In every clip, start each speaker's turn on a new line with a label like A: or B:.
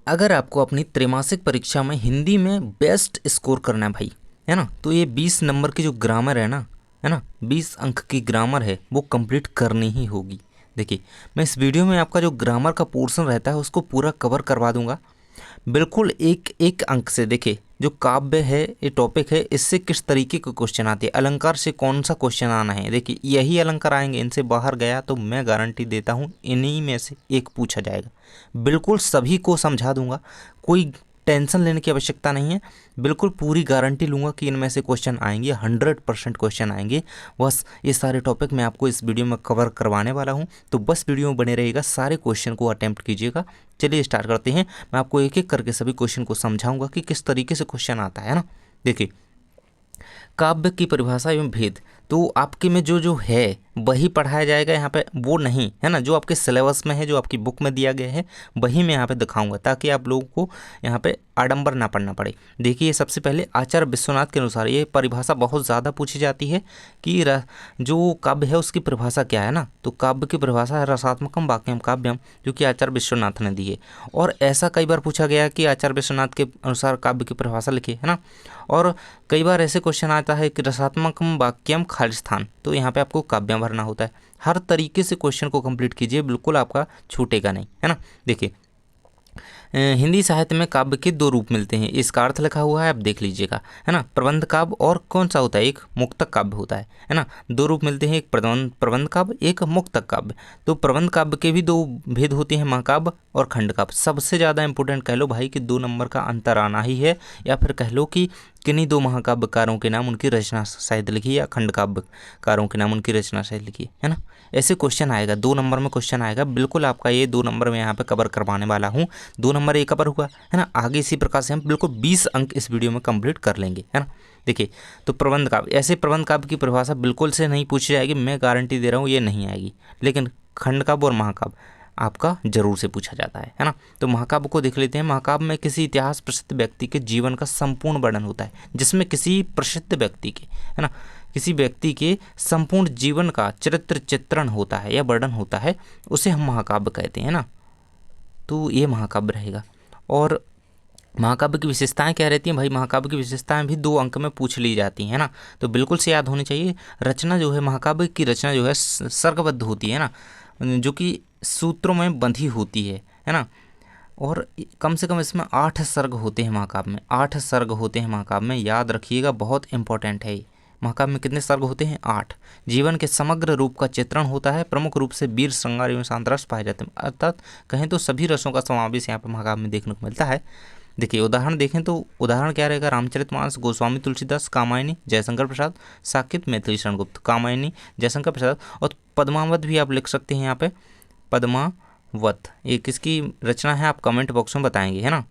A: अगर आपको अपनी त्रैमासिक परीक्षा में हिंदी में बेस्ट स्कोर करना है भाई, है ना, तो ये 20 नंबर की जो ग्रामर है ना, 20 अंक की ग्रामर है वो कंप्लीट करनी ही होगी। देखिए, मैं इस वीडियो में आपका जो ग्रामर का पोर्शन रहता है उसको पूरा कवर करवा दूंगा, बिल्कुल एक एक अंक से। देखिए, जो काव्य है, ये टॉपिक है, इससे किस तरीके के क्वेश्चन आते हैं, अलंकार से कौन सा क्वेश्चन आना है। देखिए, यही अलंकार आएंगे, इनसे बाहर गया तो मैं गारंटी देता हूँ इन्हीं में से एक पूछा जाएगा। बिल्कुल सभी को समझा दूंगा, कोई टेंशन लेने की आवश्यकता नहीं है। बिल्कुल पूरी गारंटी लूंगा कि इनमें से क्वेश्चन आएंगे, 100% क्वेश्चन आएंगे। बस ये सारे टॉपिक मैं आपको इस वीडियो में कवर करवाने वाला हूं, तो बस वीडियो में बने रहिएगा, सारे क्वेश्चन को अटेम्प्ट कीजिएगा। चलिए स्टार्ट करते हैं। मैं आपको एक एक करके सभी क्वेश्चन को समझाऊंगा कि किस तरीके से क्वेश्चन आता है ना। देखिए, काव्य की परिभाषा एवं भेद, तो आपके में जो जो है वही पढ़ाया जाएगा यहाँ पे, वो नहीं है ना, जो आपके सिलेबस में है, जो आपकी बुक में दिया गया है वही मैं यहाँ पे दिखाऊंगा, ताकि आप लोगों को यहाँ पे आडंबर ना पड़ना पड़े। देखिए, सबसे पहले आचार्य विश्वनाथ के अनुसार ये परिभाषा बहुत ज़्यादा पूछी जाती है कि जो काव्य है उसकी परिभाषा क्या है ना। तो काव्य की परिभाषा है रसात्मकम वाक्यम काव्यम, जो कि आचार्य विश्वनाथ ने दी है। और ऐसा कई बार पूछा गया है कि आचार्य विश्वनाथ के अनुसार काव्य की परिभाषा लिखी है ना। और कई बार ऐसे क्वेश्चन आता है कि रसात्मकम वाक्यम खालिस्थान, तो यहाँ पे आपको काव्यम भरना होता है। हर तरीके से क्वेश्चन को कंप्लीट कीजिए, बिल्कुल आपका छूटेगा नहीं, है ना। देखिए, हिंदी साहित्य में काव्य के दो रूप मिलते हैं, इसका अर्थ लिखा हुआ है, आप देख लीजिएगा, है ना। प्रबंध काव्य और कौन सा होता है, एक मुक्तक काव्य होता है ना। दो रूप मिलते हैं, एक प्रबंध काव्य, एक मुक्तक काव्य। तो प्रबंध काव्य के भी दो भेद होते हैं, महाकाव्य और खंड काव्य। सबसे ज़्यादा इंपॉर्टेंट कह लो भाई कि 2 नंबर का अंतर आना ही है, या फिर कह लो कि किन्हीं 2 महाकाव्यकारों के नाम उनकी रचना शायद लिखी, या खंड काव्यकारों के नाम उनकी रचना शायद लिखी, है ना। ऐसे क्वेश्चन आएगा, 2 नंबर में क्वेश्चन आएगा, बिल्कुल आपका ये 2 नंबर में यहाँ पे कवर करवाने वाला हूँ। 2 नंबर ये कवर हुआ, है ना। आगे इसी प्रकार से हम बिल्कुल 20 अंक इस वीडियो में कंप्लीट कर लेंगे, है ना। देखिए, तो प्रबंध काव्य, ऐसे प्रबंध काव्य की परिभाषा बिल्कुल से नहीं पूछी जाएगी, मैं गारंटी दे रहा हूँ ये नहीं आएगी। लेकिन खंड काव्य और महाकाव्य आपका जरूर से पूछा जाता है ना। तो महाकाव्य को देख लेते हैं। महाकाव्य में किसी इतिहास प्रसिद्ध व्यक्ति के जीवन का संपूर्ण वर्णन होता है, जिसमें किसी प्रसिद्ध व्यक्ति के, है ना, किसी व्यक्ति के संपूर्ण जीवन का चरित्र चित्रण होता है या वर्णन होता है, उसे हम महाकाव्य कहते हैं ना। तो ये महाकाव्य रहेगा। और महाकाव्य की विशेषताएं क्या रहती हैं भाई, महाकाव्य की विशेषताएं भी 2 अंक में पूछ ली जाती हैं ना, तो बिल्कुल से याद होनी चाहिए। रचना जो है, महाकाव्य की रचना जो है सर्गबद्ध होती है ना, जो कि सूत्रों में बंधी होती है ना। और कम से कम इसमें 8 सर्ग होते हैं महाकाव्य में, 8 सर्ग होते हैं महाकाव्य में, याद रखिएगा, बहुत इंपॉर्टेंट है ये। महाकाव्य में कितने सर्ग होते हैं, 8। जीवन के समग्र रूप का चित्रण होता है, प्रमुख रूप से वीर, श्रृंगार एवं शांत रस पाए जाते हैं, अर्थात कहें तो सभी रसों का समावेश यहाँ पर महाकाव्य में देखने को मिलता है। देखिए, उदाहरण देखें तो उदाहरण क्या रहेगा, रामचरितमानस, गोस्वामी तुलसीदास, कामायनी, जयशंकर प्रसाद, साकेत, मैथिली शरण गुप्त। कामायनी, जयशंकर प्रसाद, और पद्मावत भी आप लिख सकते हैं यहाँ पे, पद्मावत ये किसकी रचना है, आप कमेंट बॉक्स में बताएंगे, है ना।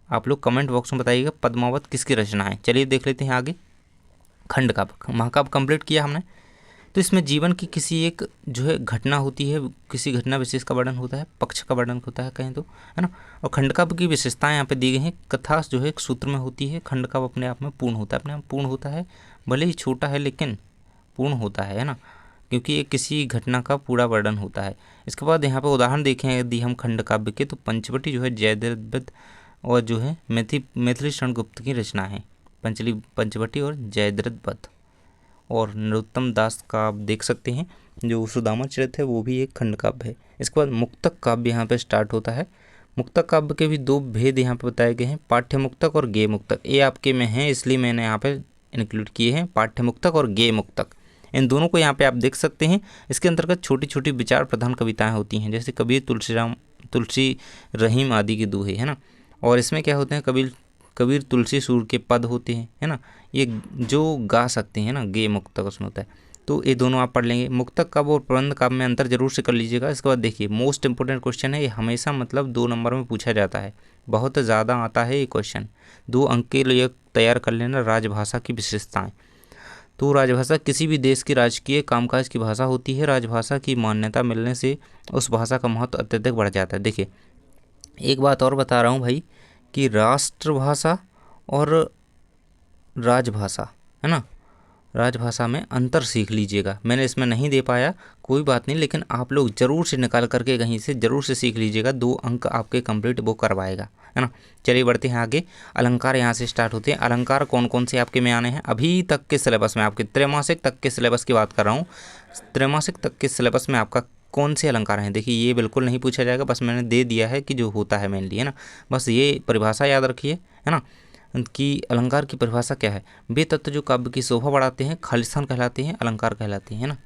A: आप लोग कमेंट बॉक्स में बताइएगा पद्मावत किसकी रचना है। चलिए देख लेते हैं आगे। खंड काव्य, महाकाव्य कंप्लीट किया हमने। तो इसमें जीवन की किसी एक जो है घटना होती है, किसी घटना विशेष का वर्णन होता है, पक्ष का वर्णन होता है कहें तो, है ना। और खंड काव्य की विशेषताएं यहाँ पे दी गई हैं। कथा जो है एक सूत्र में होती है, खंड काव्य अपने आप में पूर्ण होता है, अपने आप पूर्ण होता है, भले ही छोटा है लेकिन पूर्ण होता है ना, क्योंकि ये किसी घटना का पूरा वर्णन होता है। इसके बाद यहाँ पे उदाहरण देखें यदि हम खंड काव्य के, तो पंचवटी जो है जयद्रथ और जो है मैथिली शरण गुप्त की रचना है, पंचवटी और जयद्रथ। और नरोत्तम दास का आप देख सकते हैं, जो सुदामा चरित है वो भी एक खंड काव्य है। इसके बाद मुक्तक काव्य यहाँ पे स्टार्ट होता है। मुक्तक काव्य के भी 2 भेद यहाँ पे बताए गए हैं, पाठ्य मुक्तक और गेय मुक्तक। ये आपके में है इसलिए मैंने यहाँ पे इंक्लूड किए हैं, पाठ्य मुक्तक और गेय मुक्तक। इन दोनों को यहाँ पे आप देख सकते हैं। इसके अंतर्गत छोटी छोटी विचार प्रधान कविताएं होती हैं, जैसे कबीर, तुलसी, रहीम आदि के दोहे, है ना। और इसमें क्या होते हैं, कबीर तुलसी सूर के पद होते हैं, है ना, ये जो गा सकते हैं ना, गेय मुक्तक उसमें होता है। तो ये दोनों आप पढ़ लेंगे। मुक्तक काव्य और प्रबंध काव्य में अंतर जरूर से कर लीजिएगा। इसके बाद देखिए, मोस्ट इंपोर्टेंट क्वेश्चन है ये, हमेशा मतलब 2 नंबर में पूछा जाता है, बहुत ज़्यादा आता है ये क्वेश्चन। 2 अंक के लिए तैयार कर लेना, राजभाषा की विशेषताएँ। तो राजभाषा किसी भी देश की राजकीय कामकाज की भाषा होती है। राजभाषा की मान्यता मिलने से उस भाषा का महत्व अत्यधिक बढ़ जाता है। देखिए, एक बात और बता रहा हूँ भाई कि राष्ट्रभाषा और राजभाषा, है ना, राजभाषा में अंतर सीख लीजिएगा। मैंने इसमें नहीं दे पाया, कोई बात नहीं, लेकिन आप लोग ज़रूर से निकाल करके कहीं से ज़रूर से सीख लीजिएगा, 2 अंक आपके कंप्लीट वो करवाएगा, है ना। चलिए बढ़ते हैं आगे। अलंकार यहाँ से स्टार्ट होते हैं। अलंकार कौन कौन से आपके में आने हैं अभी तक के सिलेबस में, आपके त्रैमासिक तक के सिलेबस की बात कर रहा हूँ। त्रैमासिक तक के सिलेबस में आपका कौन से अलंकार हैं, देखिए ये बिल्कुल नहीं पूछा जाएगा, बस मैंने दे दिया है कि जो होता है मेनली, है ना। बस ये परिभाषा याद रखिए, है ना, कि अलंकार की परिभाषा क्या है। वे तत्व जो काव्य की शोभा बढ़ाते हैं खालिस्तान कहलाते हैं, अलंकार कहलाते हैं, है ना।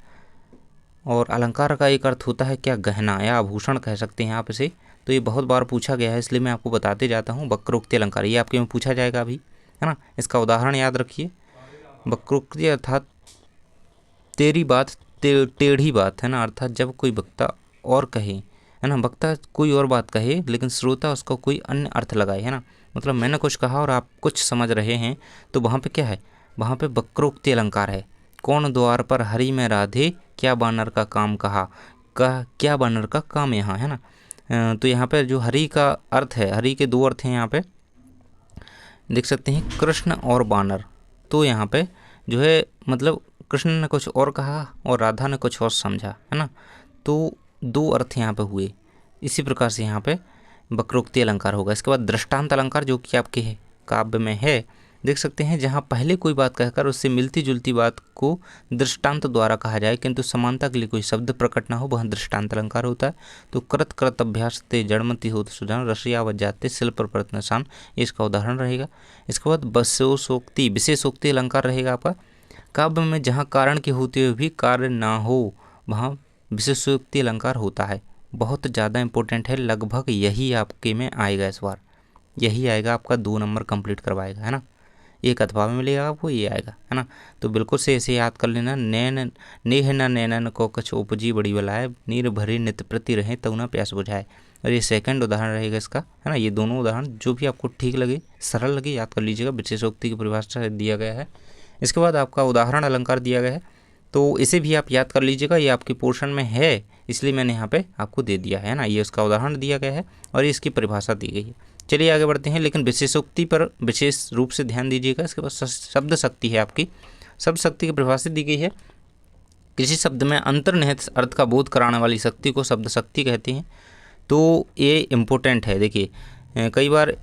A: और अलंकार का एक अर्थ होता है क्या, गहना या आभूषण कह सकते हैं आप इसे। तो ये बहुत बार पूछा गया है, इसलिए मैं आपको बताते जाता हूँ। वक्रोक्ति अलंकार ये आपके में पूछा जाएगा अभी, है ना। इसका उदाहरण याद रखिए। वक्रोक्ति अर्थात तेरी बात टेढ़ी बात, है ना, अर्थात जब कोई वक्ता और कहे, है ना, वक्ता कोई और बात कहे लेकिन श्रोता उसका कोई अन्य अर्थ लगाए, है ना। मतलब मैंने कुछ कहा और आप कुछ समझ रहे हैं, तो वहाँ पे क्या है, वहाँ पे वक्रोक्ति अलंकार है। कौन द्वार पर हरि में राधे, क्या बानर का काम कहा, क्या बानर का काम यहाँ, है ना। तो यहाँ पे जो हरि का अर्थ है, हरि के दो अर्थ हैं यहाँ पे देख सकते हैं, कृष्ण और बानर। तो यहाँ पे जो है मतलब कृष्ण ने कुछ और कहा और राधा ने कुछ और समझा, है ना। तो दो अर्थ यहाँ पे हुए। इसी प्रकार से यहाँ पे वक्रोक्ति अलंकार होगा। इसके बाद दृष्टांत अलंकार जो कि आपके काव्य में है देख सकते हैं, जहाँ पहले कोई बात कहकर उससे मिलती जुलती बात को दृष्टांत द्वारा कहा जाए किंतु समानता के लिए कोई शब्द प्रकट ना हो, वह दृष्टांत अलंकार होता है। तो कृत कृत अभ्यास ते जड़मती होत सुजान रसिया जाते शिल्प प्रत्नसान, ये इसका उदाहरण रहेगा। इसके बाद विशेषोक्ति, विशेषोक्ति अलंकार रहेगा आपका। काव्य में जहाँ कारण की होते हुए भी कार्य ना हो वहाँ विशेषोक्ति अलंकार होता है। बहुत ज़्यादा इंपॉर्टेंट है, लगभग यही आपके में आएगा इस बार, यही आएगा आपका 2 नंबर कंप्लीट करवाएगा, है ना। एक अथवा में मिलेगा आपको, ये आएगा, है ना। तो बिल्कुल से ऐसे याद कर लेना। नैन नेह न नैनन को कछ उपजी बड़ी बलाए, नीर भरी नित्य प्रति रहे तऊ ना प्यास बुझाए। और ये सेकंड उदाहरण रहेगा इसका, है ना। ये दोनों उदाहरण जो भी आपको ठीक लगे, सरल लगे, याद कर लीजिएगा। विशेषोक्ति की परिभाषा दिया गया है। इसके बाद आपका उदाहरण अलंकार दिया गया है, तो इसे भी आप याद कर लीजिएगा। ये आपके पोर्शन में है, इसलिए मैंने यहाँ पे आपको दे दिया है ना। ये उसका उदाहरण दिया गया है और इसकी परिभाषा दी गई है। चलिए आगे बढ़ते हैं, लेकिन विशेषोक्ति पर विशेष रूप से ध्यान दीजिएगा। इसके बाद शब्द शक्ति है आपकी, शब्द शक्ति की परिभाषा दी गई है। किसी शब्द में अंतर्निहित अर्थ का बोध कराने वाली शक्ति को शब्द शक्ति कहते हैं। तो ये इम्पोर्टेंट है। देखिए कई बार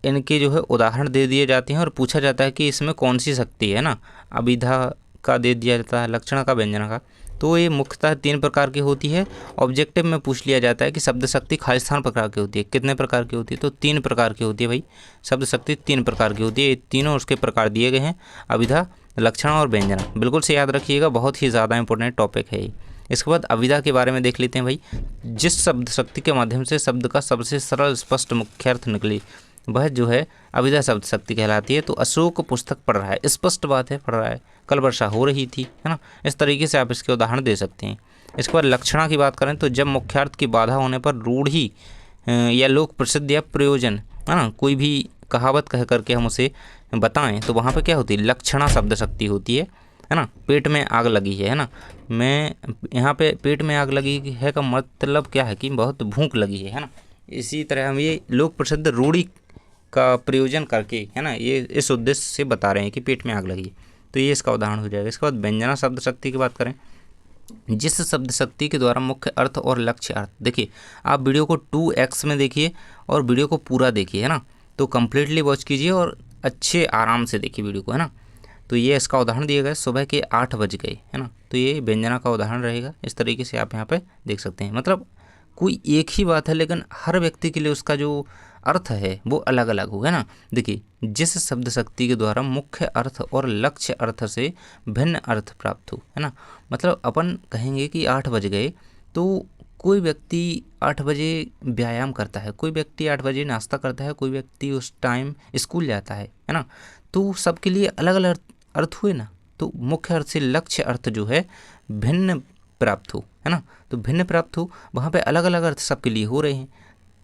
A: इनके जो है उदाहरण दे दिए जाते हैं और पूछा जाता है कि इसमें कौन सी शक्ति है ना। अभिधा का दे दिया जाता है, लक्षण का, व्यंजन का। तो ये मुख्यतः 3 प्रकार की होती है। ऑब्जेक्टिव में पूछ लिया जाता है कि शब्द शक्ति खालिस्तान प्रकार की होती है, कितने प्रकार की होती है, तो 3 प्रकार की होती है भाई। शब्द शक्ति 3 प्रकार की होती है, ये तीनों उसके प्रकार दिए गए हैं, अभिधा, लक्षण और व्यंजना। बिल्कुल से याद रखिएगा, बहुत ही ज़्यादा इंपॉर्टेंट टॉपिक है ये। इसके बाद अभिधा के बारे में देख लेते हैं भाई। जिस शब्द शक्ति के माध्यम से शब्द का सबसे सरल स्पष्ट मुख्य अर्थ निकले वह जो है अभिधा शब्द शक्ति कहलाती है। तो अशोक पुस्तक पढ़ रहा है, स्पष्ट बात है, पढ़ रहा है, कल वर्षा हो रही थी, है ना। इस तरीके से आप इसके उदाहरण दे सकते हैं। इसके बाद लक्षणा की बात करें तो जब मुख्यार्थ की बाधा होने पर रूढ़ी या लोक प्रसिद्ध या प्रयोजन, है ना, कोई भी कहावत कह करके हम उसे बताएं तो वहाँ पे क्या होती है, लक्षणा शब्द शक्ति होती है ना। पेट में आग लगी है ना। मैं यहाँ पे पेट में आग लगी है का मतलब क्या है कि बहुत भूख लगी है ना। इसी तरह हम ये लोक प्रसिद्ध रूढ़ी का प्रयोजन करके, है ना, ये इस उद्देश्य से बता रहे हैं कि पेट में आग लगी, तो ये इसका उदाहरण हो जाएगा। इसके बाद व्यंजना शब्द शक्ति की बात करें, जिस शब्द शक्ति के द्वारा मुख्य अर्थ और लक्ष्य अर्थ, देखिए आप वीडियो को 2x में देखिए और वीडियो को पूरा देखिए, है ना। तो कम्प्लीटली वॉच कीजिए और अच्छे आराम से देखिए वीडियो को, है ना। तो ये इसका उदाहरण दिया गया है, सुबह के 8 बज गए, है ना। तो ये व्यंजना का उदाहरण रहेगा। इस तरीके से आप यहाँ पे देख सकते हैं। मतलब कोई एक ही बात है लेकिन हर व्यक्ति के लिए उसका जो अर्थ है वो अलग अलग हो, है ना। देखिए जिस शब्द शक्ति के द्वारा मुख्य अर्थ और लक्ष्य अर्थ से भिन्न अर्थ प्राप्त हो, है ना। मतलब अपन कहेंगे कि 8 बज गए, तो कोई व्यक्ति 8 बजे व्यायाम करता है, कोई व्यक्ति 8 बजे नाश्ता करता है, कोई व्यक्ति उस टाइम स्कूल जाता है ना। तो सबके लिए अलग अलग अर्थ हुए ना। तो मुख्य अर्थ से लक्ष्य अर्थ जो है भिन्न प्राप्त हो, है ना। तो भिन्न प्राप्त हो, वहाँ पे अलग अलग अर्थ सबके लिए हो रहे हैं।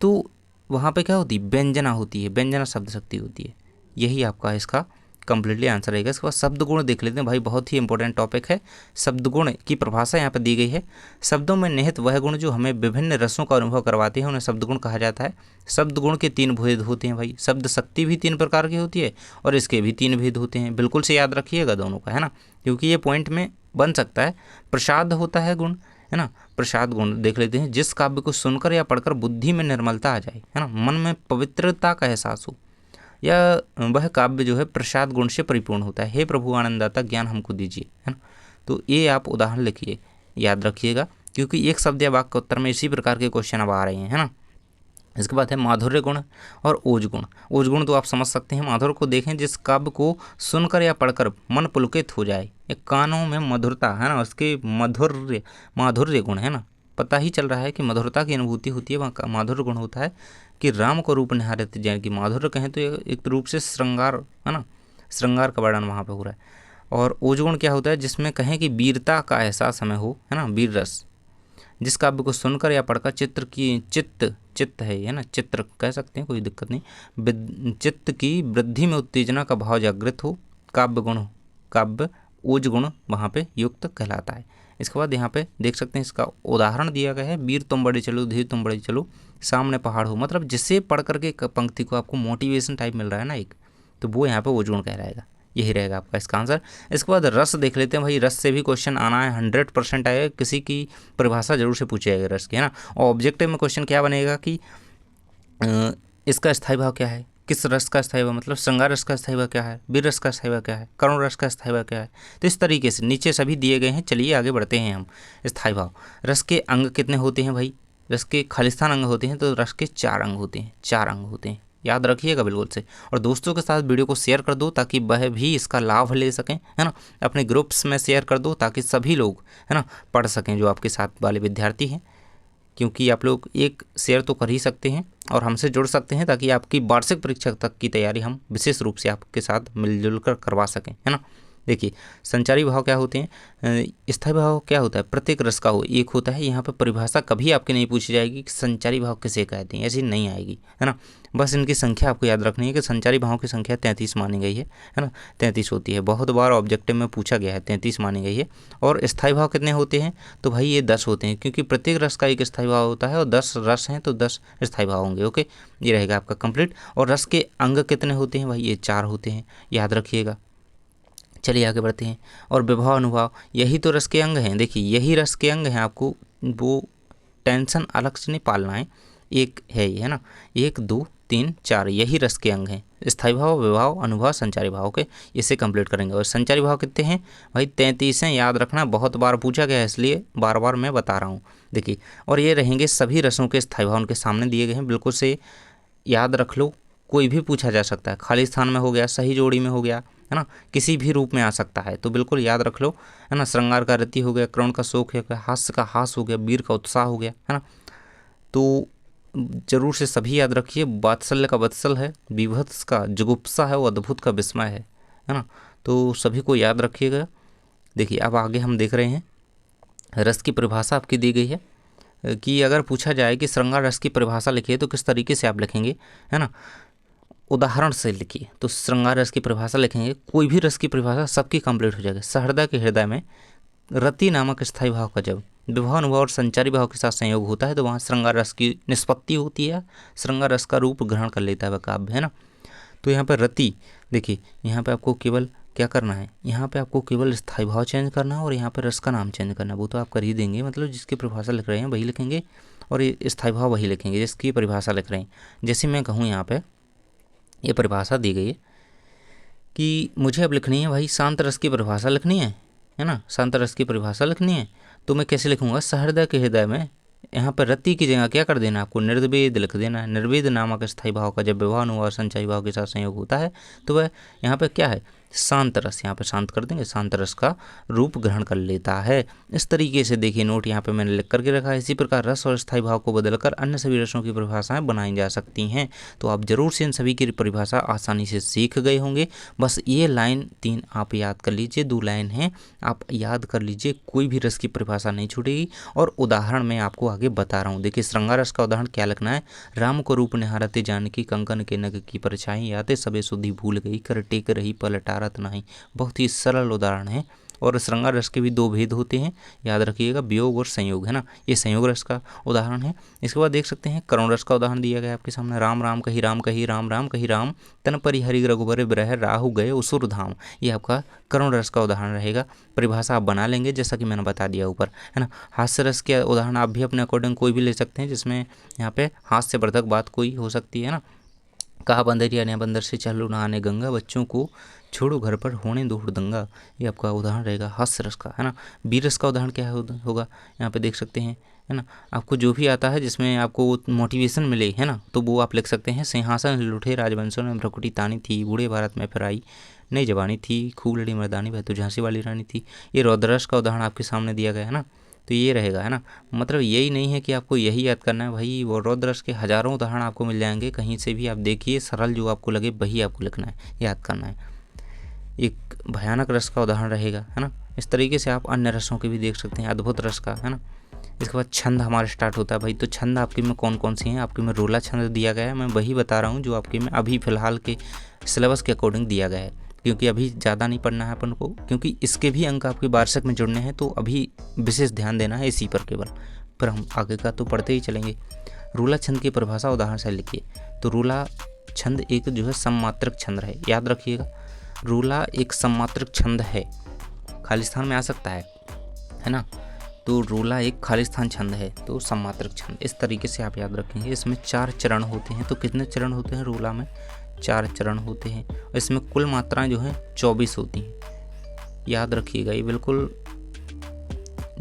A: तो वहाँ पे क्या होती है, व्यंजना होती है, व्यंजना शब्द शक्ति होती है। यही आपका इसका कंप्लीटली आंसर रहेगा। इसके बाद शब्द गुण देख लेते हैं भाई, बहुत ही इंपॉर्टेंट टॉपिक है। शब्द गुण की परिभाषा यहाँ पर दी गई है। शब्दों में निहित वह गुण जो हमें विभिन्न रसों का अनुभव करवाते हैं उन्हें शब्द गुण कहा जाता है। शब्द गुण के 3 भेद होते हैं भाई। शब्द शक्ति भी 3 प्रकार की होती है और इसके भी 3 भेद होते हैं। बिल्कुल से याद रखिएगा दोनों का, है ना, क्योंकि ये पॉइंट में बन सकता है। प्रसाद होता है गुण, है ना। प्रसाद गुण देख लेते हैं, जिस काव्य को सुनकर या पढ़कर बुद्धि में निर्मलता आ जाए, है ना, मन में पवित्रता का एहसास हो, या वह काव्य जो है प्रसाद गुण से परिपूर्ण होता है। हे प्रभु आनंददाता ज्ञान हमको दीजिए, है ना। तो ये आप उदाहरण लिखिए, याद रखिएगा, क्योंकि एक शब्द या वाक्य के उत्तर में इसी प्रकार के क्वेश्चन अब आ रहे हैं, है ना। इसके बाद है माधुर्य गुण और ओज गुण। ओज गुण तो आप समझ सकते हैं, माधुर्य को देखें, जिस काव्य को सुनकर या पढ़कर मन पुलकित हो जाए, एक कानों में मधुरता, है ना, उसके माधुर्य गुण, है ना। पता ही चल रहा है कि मधुरता की अनुभूति होती है, वहाँ माधुर्य गुण होता है कि राम को रूप निहारते जान की। माधुर्य कहें तो एक रूप से श्रृंगार, है ना, श्रृंगार का वर्णन वहाँ पे हो रहा है। और ओज गुण क्या होता है, जिसमें कहें कि वीरता का एहसास हमें हो, है ना, वीर रस, जिस काव्य को सुनकर या पढ़कर चित्त है ना, चित्र कह सकते हैं, कोई दिक्कत नहीं, चित्त की वृद्धि में उत्तेजना का भाव जागृत हो, काव्य ओज गुण वहाँ पे युक्त कहलाता है। इसके बाद यहाँ पे देख सकते हैं, इसका उदाहरण दिया गया है, वीर तुम बड़े चलो, धीर तुम बड़े चलो, सामने पहाड़ हो, मतलब जिससे पढ़ करके पंक्ति को आपको मोटिवेशन टाइप मिल रहा है ना एक, तो वो यहाँ पे ओज गुण कहलाएगा। यही रहेगा आपका इसका आंसर। इसके बाद रस देख लेते हैं भाई, रस से भी क्वेश्चन आना है, 100% आएगा, किसी की परिभाषा जरूर से पूछी जाएगी रस की, है ना। और ऑब्जेक्टिव में क्वेश्चन क्या बनेगा कि इसका स्थायी भाव क्या है, किस रस का स्थायी भाव, मतलब श्रृंगार रस का स्थायी भाव क्या है, वीर रस का स्थायी भाव क्या है, करुण रस का स्थायी भाव क्या है। तो इस तरीके से नीचे सभी दिए गए हैं। चलिए आगे बढ़ते हैं हम। स्थायी भाव, रस के अंग कितने होते हैं भाई, रस के खालिस्तान अंग होते हैं, तो रस के 4 अंग होते हैं, 4 अंग होते हैं, याद रखिएगा बिल्कुल से। और दोस्तों के साथ वीडियो को शेयर कर दो ताकि वह भी इसका लाभ ले सकें, है ना। अपने ग्रुप्स में शेयर कर दो ताकि सभी लोग, है ना, पढ़ सकें, जो आपके साथ वाले विद्यार्थी हैं, क्योंकि आप लोग एक शेयर तो कर ही सकते हैं और हमसे जुड़ सकते हैं, ताकि आपकी वार्षिक परीक्षा तक की तैयारी हम विशेष रूप से आपके साथ मिलजुल कर करवा सकें, है ना। देखिए संचारी भाव क्या होते हैं, स्थायी भाव क्या होता है, प्रत्येक रस का हो एक होता है। यहाँ पर परिभाषा कभी आपकी नहीं पूछी जाएगी कि संचारी भाव किसे कहते हैं, ऐसी नहीं आएगी, है ना। बस इनकी संख्या आपको याद रखनी है कि संचारी भाव की संख्या 33 मानी गई है ना, 33 होती है, बहुत बार ऑब्जेक्टिव में पूछा गया है, 33 मानी गई है। और स्थायी भाव कितने होते हैं, तो भाई ये 10 होते हैं, क्योंकि प्रत्येक रस का एक स्थायी भाव होता है और 10 रस हैं तो 10 स्थायी भाव होंगे। ओके, ये रहेगा आपका कंप्लीट। और रस के अंग कितने होते हैं भाई, ये 4 होते हैं, याद रखिएगा। चलिए आगे बढ़ते हैं। और विभाव अनुभाव, यही तो रस के अंग हैं। देखिए यही रस के अंग हैं, आपको वो टेंशन अलग से नहीं पालना है, एक है ये, है ना, 1 2 3 4 यही रस के अंग हैं। स्थायी भाव, विभाव, अनुभाव, संचारी भाव के, इसे कंप्लीट करेंगे। और संचारी भाव कितने हैं भाई, 33 हैं, याद रखना, बहुत बार पूछा गया है इसलिए बार बार मैं बता रहा हूँ। देखिए, और ये रहेंगे सभी रसों के स्थायी भाव, उनके सामने दिए गए हैं, बिल्कुल से याद रख लो, कोई भी पूछा जा सकता है, खाली स्थान में हो गया, सही जोड़ी में हो गया, है ना, किसी भी रूप में आ सकता है, तो बिल्कुल याद रख लो, है ना। श्रृंगार का रति हो गया, करुण का शोक है, हास्य का हास हो गया, वीर का उत्साह हो गया, है ना। तो जरूर से सभी याद रखिए। वात्सल्य का वत्सल है, विभत्स का जुगुप्सा है, वो अद्भुत का विस्मय है ना। तो सभी को याद रखिएगा। देखिए अब आगे हम देख रहे हैं, रस की परिभाषा आपकी दी गई है कि अगर पूछा जाए कि श्रृंगार रस की परिभाषा लिखिए तो किस तरीके से आप लिखेंगे, है ना, उदाहरण से लिखिए। तो श्रृंगार रस की परिभाषा लिखेंगे, कोई भी रस की परिभाषा सबकी कंप्लीट हो जाएगी। सहृदय के हृदय में रति नामक स्थायी भाव का जब विभाव, अनुभव और संचारी भाव के साथ संयोग होता है तो वहाँ श्रृंगार रस की निष्पत्ति होती है, श्रृंगार रस का रूप ग्रहण कर लेता है वह काव्य, है ना। तो यहाँ पर रति, देखिए यहाँ पे आपको केवल क्या करना है, यहाँ पे आपको केवल स्थायी भाव चेंज करना है और यहाँ पर रस का नाम चेंज करना है, वो तो आप कर ही देंगे, मतलब जिसकी परिभाषा लिख रहे हैं वही लिखेंगे और ये स्थायी भाव वही लिखेंगे जिसकी परिभाषा लिख रहे हैं। जैसे मैं कहूँ यहाँ पे ये परिभाषा दी गई है कि मुझे अब लिखनी है भाई शांत रस की परिभाषा लिखनी है ना, शांत रस की परिभाषा लिखनी है, तो मैं कैसे लिखूंगा, सहृदय के हृदय में, यहाँ पर रति की जगह क्या कर देना, आपको निर्वेद लिख देना है। निर्वेद नामक स्थायी भाव का जब विभाव, अनुभाव, संचारी भाव के साथ संयोग होता है तो वह यहाँ पर क्या है, शांत रस, यहाँ पे शांत कर देंगे, शांत रस का रूप ग्रहण कर लेता है। इस तरीके से देखिए नोट यहाँ पे मैंने लिख करके रखा है। इसी प्रकार रस और स्थायी भाव को बदलकर अन्य सभी रसों की परिभाषाएं बनाई जा सकती हैं। तो आप जरूर से इन सभी की परिभाषा आसानी से सीख गए होंगे। बस ये लाइन 3 आप याद कर लीजिए, 2 लाइन हैं आप याद कर लीजिए, कोई भी रस की परिभाषा नहीं छूटेगी। और उदाहरण मैं आपको आगे बता रहा हूँ। देखिए श्रृंगार रस का उदाहरण क्या लिखना है, राम को रूप निहारते जानकी, कंकन के नग की परछाई, आते सबे सुधि भूल गई, कर टेक रही पलटारत नहीं। बहुत ही सरल उदाहरण है और श्रृंगार रस के भी दो भेद होते हैं, याद रखिएगा, वियोग और संयोग, है ना। ये संयोग रस का उदाहरण है। इसके बाद देख सकते हैं करुण रस का उदाहरण दिया गया है आपके सामने, राम राम कही राम कही राम राम कही राम, तन परिहरि रघुबर बिरह राहु गए उसुर धाम। ये आपका करुण रस का उदाहरण रहेगा। परिभाषा आप बना लेंगे जैसा कि मैंने बता दिया ऊपर, है ना। हास्य रस के उदाहरण आप भी अपने अकॉर्डिंग कोई भी ले सकते हैं, जिसमें यहाँ पे हास्यवर्धक बात कोई हो सकती है ना। कहा बंदरिया ने बंदर से चलो नहाने गंगा, बच्चों को छोड़ो घर पर होने दो हुड़दंगा। ये आपका उदाहरण रहेगा हास्य रस का, है ना। वीर रस का उदाहरण क्या होगा, यहाँ पे देख सकते हैं, है ना। आपको जो भी आता है जिसमें आपको मोटिवेशन मिले, है ना, तो वो आप लिख सकते हैं। सिंहासन लुठे राजवंशों में भ्रकुटी तानी थी, बूढ़े भारत में फिर आई नई जवानी थी, खूब लड़ी मर्दानी वह तो झांसी वाली रानी थी। ये रौद्र रस का उदाहरण आपके सामने दिया गया है ना, तो ये रहेगा, है ना। मतलब यही नहीं है कि आपको यही याद करना है भाई, वो रौद्र रस के हजारों उदाहरण आपको मिल जाएंगे, कहीं से भी आप देखिए, सरल जो आपको लगे वही आपको लिखना है, याद करना है। एक भयानक रस का उदाहरण रहेगा, है ना। इस तरीके से आप अन्य रसों के भी देख सकते हैं, अद्भुत रस का, है ना। इसके बाद छंद हमारा स्टार्ट होता है भाई। तो छंद आपके में कौन कौन सी हैं, आपके में रोला छंद दिया गया है, मैं वही बता रहा हूँ जो आपके में अभी फ़िलहाल के सिलेबस के अकॉर्डिंग दिया गया है, क्योंकि अभी ज़्यादा नहीं पढ़ना है अपन को, क्योंकि इसके भी अंक आपके वार्षिक में जुड़ने हैं, तो अभी विशेष ध्यान देना है इसी पर केवल, फिर हम आगे का तो पढ़ते ही चलेंगे। रोला छंद की परिभाषा उदाहरण से लिखिए। तो रोला छंद एक जो है सममात्रक छंद है, याद रखिएगा, रोला एक सममात्रक छंद है, खाली स्थान में आ सकता है ना। तो रोला एक खाली स्थान छंद है, तो सममात्रक छंद, इस तरीके से आप याद रखेंगे। इसमें 4 चरण होते हैं। तो कितने चरण होते हैं रोला में, 4 चरण होते हैं। इसमें कुल मात्राएं जो हैं 24 होती हैं, याद रखिएगा। ये बिल्कुल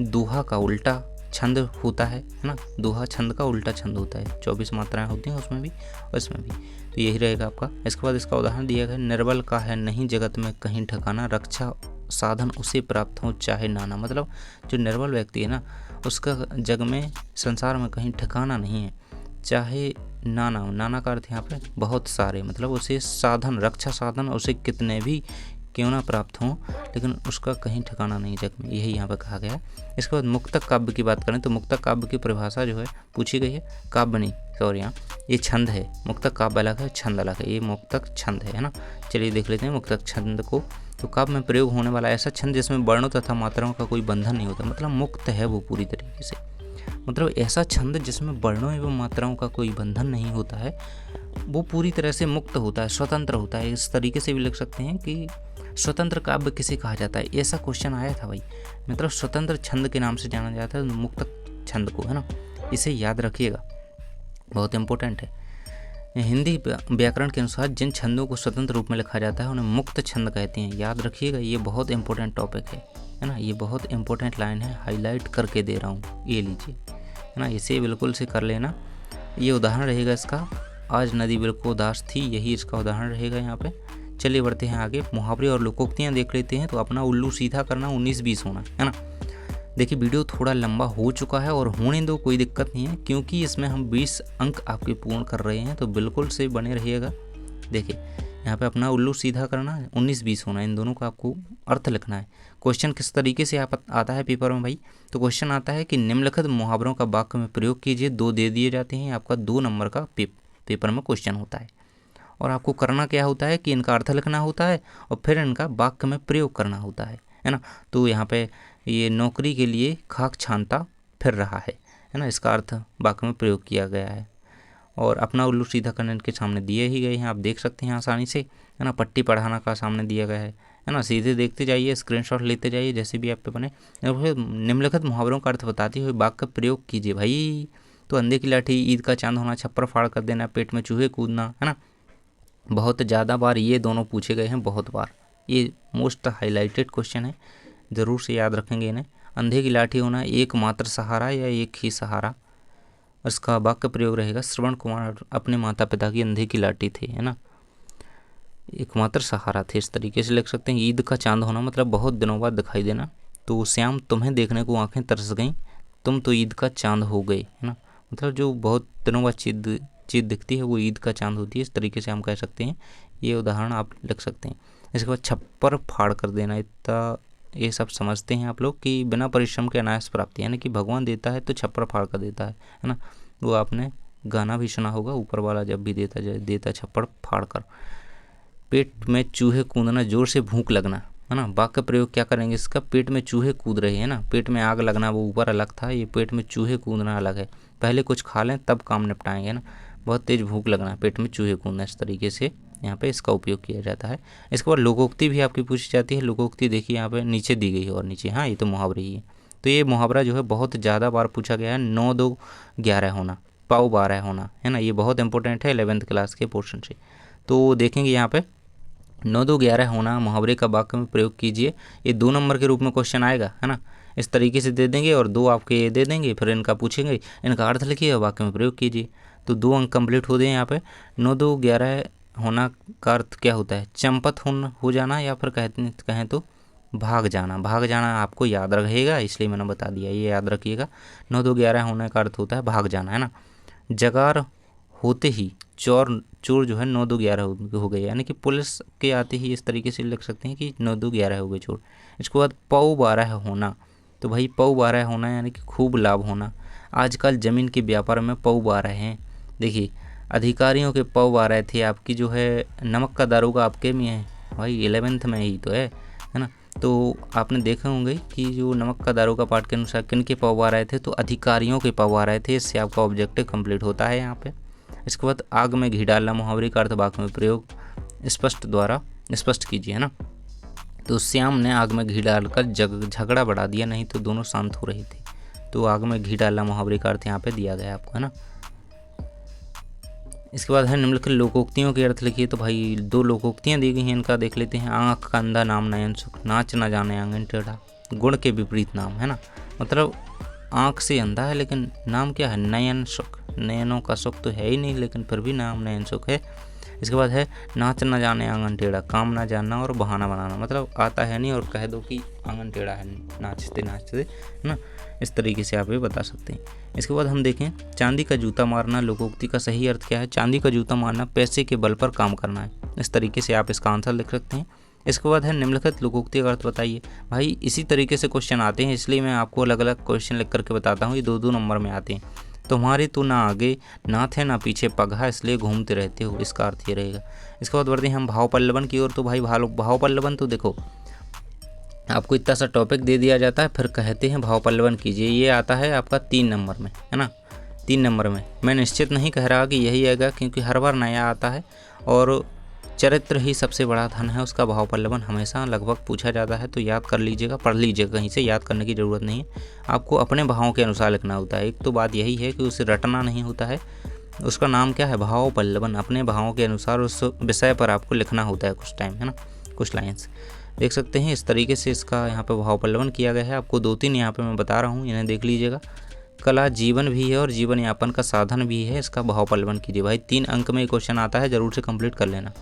A: दोहा का उल्टा छंद होता है ना, दोहा छंद का उल्टा छंद होता है। 24 मात्राएं होती हैं उसमें भी और इसमें भी, तो यही रहेगा आपका। इसके बाद इसका उदाहरण दिया गया, निर्बल का है नहीं जगत में कहीं ठिकाना, रक्षा साधन उसे प्राप्त हो चाहे नाना। मतलब जो निर्बल व्यक्ति है ना, उसका जग में संसार में कहीं ठिकाना नहीं है, चाहे नाना हो। नाना का अर्थ यहाँ पे बहुत सारे, मतलब उसे साधन, रक्षा साधन उसे कितने भी क्यों ना प्राप्त हों, लेकिन उसका कहीं ठिकाना नहीं जग में, यही यहाँ पर कहा गया है। इसके बाद मुक्तक काव्य की बात करें तो मुक्तक काव्य की परिभाषा जो है पूछी गई है, काव्य नहीं सॉरी, यहाँ ये छंद है। मुक्तक काव्य अलग है, छंद अलग है, ये मुक्तक छंद है ना। चलिए देख लेते हैं मुक्तक छंद को। तो काव्य में प्रयोग होने वाला ऐसा छंद जिसमें वर्णों तथा मात्राओं का कोई बंधन नहीं होता, मतलब मुक्त है वो पूरी तरीके से। मतलब ऐसा छंद जिसमें वर्णों एवं मात्राओं का कोई बंधन नहीं होता है, वो पूरी तरह से मुक्त होता है, स्वतंत्र होता है। इस तरीके से भी लिख सकते हैं कि स्वतंत्र काव्य किसे कहा जाता है, ऐसा क्वेश्चन आया था भाई। मतलब स्वतंत्र छंद के नाम से जाना जाता है मुक्तक छंद को, है ना। इसे याद रखिएगा, बहुत इंपॉर्टेंट है। हिंदी व्याकरण के अनुसार जिन छंदों को स्वतंत्र रूप में लिखा जाता है उन्हें मुक्त छंद कहते हैं, याद रखिएगा। ये बहुत इंपॉर्टेंट टॉपिक है ना, ये बहुत इंपॉर्टेंट लाइन है, हाईलाइट करके दे रहा हूँ, ये लीजिए, है ना। इसे बिल्कुल से कर लेना। ये उदाहरण रहेगा इसका, आज नदी बिल्कुल उदास थी, यही इसका उदाहरण रहेगा यहाँ पे। चलिए बढ़ते हैं आगे, मुहावरे और लोकोक्तियाँ देख लेते हैं। तो अपना उल्लू सीधा करना 19-20 होना, है ना। देखिए वीडियो थोड़ा लंबा हो चुका है और होने दो, कोई दिक्कत नहीं है, क्योंकि इसमें हम 20 अंक आपके पूर्ण कर रहे हैं, तो बिल्कुल से बने रहिएगा। देखिए यहाँ पे अपना उल्लू सीधा करना 19-20 होना, इन दोनों का आपको अर्थ लिखना है। क्वेश्चन किस तरीके से आता है पेपर में भाई, तो क्वेश्चन आता है कि निम्नलिखित मुहावरों का वाक्य में प्रयोग कीजिए, 2 दे दिए जाते हैं, आपका 2 नंबर का पेपर में क्वेश्चन होता है। और आपको करना क्या होता है कि इनका अर्थ लिखना होता है और फिर इनका वाक्य में प्रयोग करना होता है ना। तो यहाँ पे ये नौकरी के लिए खाक छानता फिर रहा है ना, इसका अर्थ वाक्य में प्रयोग किया गया है। और अपना उल्लू सीधा करने के सामने दिए ही गए हैं, आप देख सकते हैं आसानी से, है ना। पट्टी पढ़ाना का सामने दिया गया है ना। सीधे देखते जाइए, स्क्रीनशॉट लेते जाइए जैसे भी आप पे बने। निम्नलिखित मुहावरों का अर्थ बताते हुए वाक्य प्रयोग कीजिए भाई। तो अंधे की लाठी, ईद का चांद होना, छप्पर फाड़ कर देना, पेट में चूहे कूदना, है ना। बहुत ज़्यादा बार ये दोनों पूछे गए हैं, बहुत बार। ये मोस्ट हाईलाइटेड क्वेश्चन है, ज़रूर से याद रखेंगे इन्हें। अंधे की लाठी होना, एकमात्र सहारा या एक ही सहारा। इसका वाक्य प्रयोग रहेगा, श्रवण कुमार अपने माता पिता की अंधे की लाठी थे, है ना, एकमात्र सहारा थे, इस तरीके से लिख सकते हैं। ईद का चांद होना मतलब बहुत दिनों बाद दिखाई देना। तो श्याम तुम्हें देखने को आंखें तरस गईं, तुम तो ईद का चांद हो गए, है ना। मतलब जो बहुत दिनों बाद चीज़ दिखती है वो ईद का चांद होती है, इस तरीके से हम कह सकते हैं। ये उदाहरण आप लिख सकते हैं। इसके बाद छप्पर फाड़ कर देना, इतना ये सब समझते हैं आप लोग कि बिना परिश्रम के अनायास प्राप्ति, यानी कि भगवान देता है तो छप्पर फाड़ कर देता है ना। वो आपने गाना भी सुना होगा, ऊपर वाला जब भी देता छप्पर फाड़ कर। पेट में चूहे कूदना, जोर से भूख लगना, है ना। वाक्य प्रयोग क्या करेंगे इसका, पेट में चूहे कूद रहे हैं ना, पेट में आग लगना वो ऊपर अलग था, ये पेट में चूहे कूदना अलग है। पहले कुछ खा लें तब काम निपटाएंगे ना, बहुत तेज भूख लगना, पेट में चूहे कूदना, इस तरीके से यहाँ पे इसका उपयोग किया जाता है। इसके बाद लोकोक्ति भी आपकी पूछी जाती है। लोकोक्ति देखिए यहाँ पे नीचे दी गई है और नीचे, हाँ ये तो मुहावरे ही है। तो ये मुहावरा जो है बहुत ज़्यादा बार पूछा गया है, 9 2 11 होना, पाव 12 होना, है ना, ये बहुत इंपॉर्टेंट है 11th क्लास के पोर्शन से। तो देखेंगे यहाँ पे 9 2 11 होना मुहावरे का वाक्य में प्रयोग कीजिए, ये 2 नंबर के रूप में क्वेश्चन आएगा, है ना। इस तरीके से दे देंगे और 2 आपके दे देंगे, फिर इनका पूछेंगे, इनका अर्थ लिखिए और वाक्य में प्रयोग कीजिए। तो 2 अंक कंप्लीट हो गए यहाँ पे। 9 2 11 होना का अर्थ क्या होता है, चंपत हो जाना, या फिर कहें तो भाग जाना। भाग जाना आपको याद रहेगा, इसलिए मैंने बता दिया, ये याद रखिएगा। 9 2 11 होने का अर्थ होता है भाग जाना, है ना। जगार होते ही चोर चोर जो है 9 2 11 हो गए, यानी कि पुलिस के आते ही इस तरीके से लिख सकते हैं कि 9 2 11 हो गए चोर। इसके बाद पौ 12 होना, तो भाई पौ 12 होना यानी कि खूब लाभ होना। आजकल ज़मीन के व्यापार में पौ 12 हैं। देखिए अधिकारियों के पौ 12 थे, आपकी जो है नमक का दारोगा आपके में है भाई, 11th में ही तो है ना। तो आपने देखा होंगे कि जो नमक का दारोगा पाठ के अनुसार किन के पौ 12 थे, तो अधिकारियों के पौ 12 थे। इससे आपका ऑब्जेक्टिव कंप्लीट होता है यहाँ पे। इसके बाद आग में घी डालना मुहावरे का अर्थ वाक्य में प्रयोग स्पष्ट कीजिए, है ना। तो श्याम ने आग में घी डालकर झगड़ा बढ़ा दिया, नहीं तो दोनों शांत हो रहे थे। तो आग में घी डालना मुहावरे का अर्थ यहाँ पे दिया गया है आपको, है ना। इसके बाद है निम्नलिखित लोकोक्तियों के अर्थ लिखिए। तो भाई 2 लोकोक्तियाँ दी गई हैं, इनका देख लेते हैं। आँख का अंधा नाम नयन सुख, नाच न जाने आंगन टेढ़ा, गुण के विपरीत नाम, है ना। मतलब आँख से अंधा है लेकिन नाम क्या है, नयन सुख। नयनों का सुख तो है ही नहीं, लेकिन फिर भी नाम नयन सुख है। इसके बाद है नाच न जाने आंगन टेढ़ा, काम ना जानना और बहाना बनाना, मतलब आता है नहीं और कह दो कि आंगन टेढ़ा है नाचते नाचते, है ना। इस तरीके से आप ये बता सकते हैं। इसके बाद हम देखें चांदी का जूता मारना, लोकोक्ति का सही अर्थ क्या है। चांदी का जूता मारना पैसे के बल पर काम करना है, इस तरीके से आप इसका आंसर लिख सकते हैं। इसके बाद है निम्नलिखित लोकोक्ति का अर्थ बताइए। भाई इसी तरीके से क्वेश्चन आते हैं, इसलिए मैं आपको अलग अलग क्वेश्चन लिख करके बताता हूँ, ये 2 2 नंबर में आते हैं। तुम्हारे तो ना आगे नाथ है ना पीछे पगहा, इसलिए घूमते रहते हो, इसका अर्थ ये रहेगा। इसके बाद बढ़ते हैं हम भाव पल्लवन की ओर। तो भाई भाव पल्लवन तो देखो आपको इतना सा टॉपिक दे दिया जाता है, फिर कहते हैं भाव पल्लवन कीजिए, ये आता है आपका 3 नंबर में, है ना। 3 नंबर में मैं निश्चित नहीं कह रहा कि यही आएगा, क्योंकि हर बार नया आता है और चरित्र ही सबसे बड़ा धन है, उसका भाव पल्लवन हमेशा लगभग पूछा जाता है। तो याद कर लीजिएगा, पढ़ लीजिएगा, कहीं से याद करने की ज़रूरत नहीं है, आपको अपने भावों के अनुसार लिखना होता है। एक तो बात यही है कि उसे रटना नहीं होता है, उसका नाम क्या है, भाव पल्लवन। अपने भावों के अनुसार उस विषय पर आपको लिखना होता है कुछ टाइम, है ना, कुछ लाइन्स देख सकते हैं। इस तरीके से इसका यहाँ पे भाव पल्लवन किया गया है। आपको 2-3 यहाँ पे मैं बता रहा हूँ, इन्हें देख लीजिएगा। कला जीवन भी है और जीवन यापन का साधन भी है, इसका भाव पल्लवन कीजिए। भाई 3 अंक में क्वेश्चन आता है, जरूर से कंप्लीट कर लेना।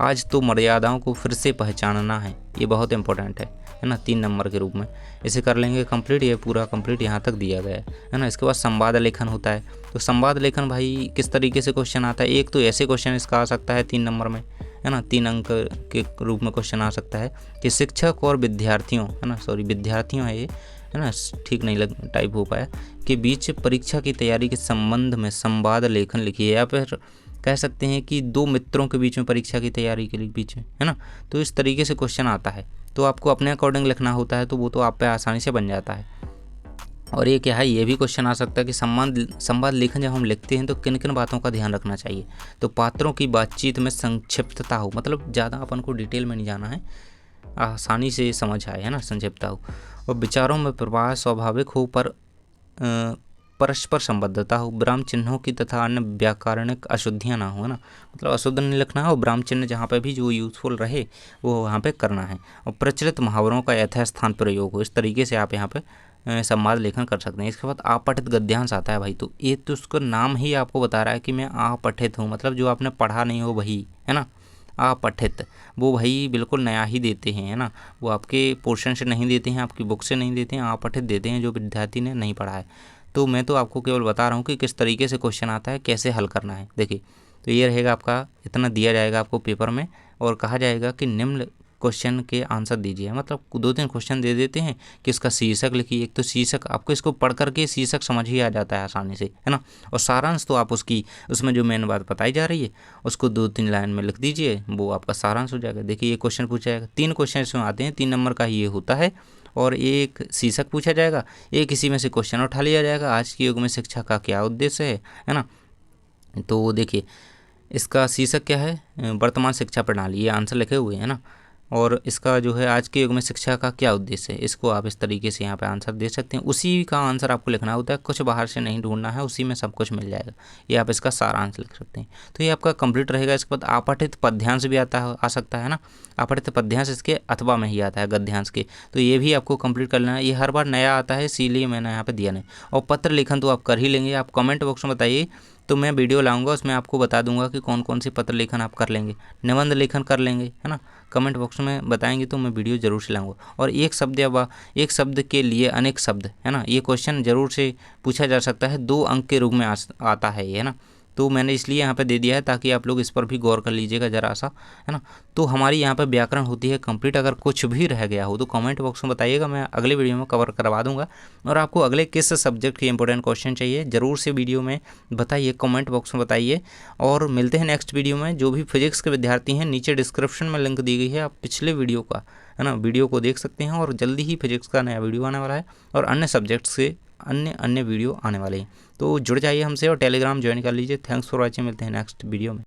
A: आज तो मर्यादाओं को फिर से पहचानना है, ये बहुत इंपॉर्टेंट है ना, 3 नंबर के रूप में इसे कर लेंगे कंप्लीट। ये पूरा कंप्लीट यहाँ तक दिया गया है ना। इसके बाद संवाद लेखन होता है। तो संवाद लेखन भाई किस तरीके से क्वेश्चन आता है, एक तो ऐसे क्वेश्चन इसका आ सकता है 3 नंबर में, है ना, 3 अंक के रूप में क्वेश्चन आ सकता है कि शिक्षक और विद्यार्थियों, है ना, सॉरी विद्यार्थियों है ये, है ना, ठीक नहीं टाइप हो पाया, के बीच परीक्षा की तैयारी के संबंध में संवाद लेखन लिखिए। या फिर कह सकते हैं कि 2 मित्रों के बीच में परीक्षा की तैयारी के बीच में, है ना। तो इस तरीके से क्वेश्चन आता है, तो आपको अपने अकॉर्डिंग लिखना होता है, तो वो तो आप पे आसानी से बन जाता है। और ये क्या है, ये भी क्वेश्चन आ सकता है कि संवाद लेखन जब हम लिखते हैं तो किन किन बातों का ध्यान रखना चाहिए। तो पात्रों की बातचीत में संक्षिप्तता हो, मतलब ज़्यादा अपन को डिटेल में नहीं जाना है, आसानी से समझ आए, है ना, संक्षिप्तता हो। और विचारों में प्रवाह स्वाभाविक हो, पर परस्पर संबद्धता हो, विराम चिन्हों की तथा अन्य व्याकरणिक अशुद्धियाँ ना हो, है ना, मतलब अशुद्ध नहीं लिखना है, और विराम चिन्ह जहाँ पे भी जो यूज़फुल रहे वो वहाँ पे करना है। और प्रचलित मुहावरों का यथास्थान प्रयोग हो, इस तरीके से आप यहाँ पे संवाद लेखन कर सकते हैं। इसके बाद आपठित गद्यांश आता है भाई, तो ये तो उसका नाम ही आपको बता रहा है कि मैं आपठित हूँ, मतलब जो आपने पढ़ा नहीं हो वही, है ना। आपठित वो भाई बिल्कुल नया ही देते हैं, है ना, वो आपके पोर्शन से नहीं देते हैं, आपकी बुक से नहीं देते हैं, आपठित देते हैं जो विद्यार्थी ने नहीं पढ़ा है। तो मैं तो आपको केवल बता रहा हूँ कि किस तरीके से क्वेश्चन आता है, कैसे हल करना है। देखिए तो ये रहेगा आपका, इतना दिया जाएगा आपको पेपर में और कहा जाएगा कि निम्न क्वेश्चन के आंसर दीजिए। मतलब 2-3 क्वेश्चन दे देते हैं कि इसका शीर्षक लिखिए। एक तो शीर्षक आपको इसको पढ़ करके शीर्षक समझ ही आ जाता है आसानी से, है ना। और सारांश तो आप उसकी उसमें जो मेन बात बताई जा रही है उसको 2-3 लाइन में लिख दीजिए, वो आपका सारांश हो जाएगा। देखिए ये क्वेश्चन पूछा जाएगा, 3 क्वेश्चन इसमें आते हैं, 3 नंबर का ये होता है और एक शीर्षक पूछा जाएगा, एक इसी में से क्वेश्चन उठा लिया जाएगा, आज के युग में शिक्षा का क्या उद्देश्य है ना। तो देखिए इसका शीर्षक क्या है, वर्तमान शिक्षा प्रणाली, ये आंसर लिखे हुए हैं ना। और इसका जो है आज के युग में शिक्षा का क्या उद्देश्य है, इसको आप इस तरीके से यहाँ पे आंसर दे सकते हैं। उसी का आंसर आपको लिखना होता है, कुछ बाहर से नहीं ढूंढना है, उसी में सब कुछ मिल जाएगा। ये आप इसका सारांश लिख सकते हैं। तो ये आपका कंप्लीट रहेगा। इसके बाद अपठित पद्यांश भी आ सकता है ना। अपठित पद्यांश इसके अथवा में ही आता है गद्यांश के, तो ये भी आपको कंप्लीट कर लेना है। ये हर बार नया आता है इसीलिए मैंने यहाँ पे दिया नहीं। और पत्र लेखन तो आप कर ही लेंगे। आप कमेंट बॉक्स में बताइए, तो मैं वीडियो लाऊंगा उसमें आपको बता दूंगा कि कौन कौन सी पत्र लेखन आप कर लेंगे, निबंध लेखन कर लेंगे, है ना। कमेंट बॉक्स में बताएंगे तो मैं वीडियो जरूर से लाऊंगा। और एक शब्द या एक शब्द के लिए अनेक शब्द, है ना, ये क्वेश्चन जरूर से पूछा जा सकता है। 2 अंक के रूप में आता है ये, है ना। तो मैंने इसलिए यहाँ पे दे दिया है ताकि आप लोग इस पर भी गौर कर लीजिएगा ज़रा सा, है ना। तो हमारी यहाँ पे व्याकरण होती है कंप्लीट। अगर कुछ भी रह गया हो तो कमेंट बॉक्स में बताइएगा, मैं अगले वीडियो में कवर करवा दूंगा। और आपको अगले किस सब्जेक्ट के इंपॉर्टेंट क्वेश्चन चाहिए ज़रूर से वीडियो में बताइए, कमेंट बॉक्स में बताइए। और मिलते हैं नेक्स्ट वीडियो में। जो भी फिजिक्स के विद्यार्थी हैं, नीचे डिस्क्रिप्शन में लिंक दी गई है, आप पिछले वीडियो का, है ना, वीडियो को देख सकते हैं। और जल्दी ही फिजिक्स का नया वीडियो आने वाला है और अन्य सब्जेक्ट्स के अन्य वीडियो आने वाले हैं। तो जुड़ जाइए हमसे और टेलीग्राम ज्वाइन कर लीजिए। Thanks for watching. मिलते हैं नेक्स्ट वीडियो में।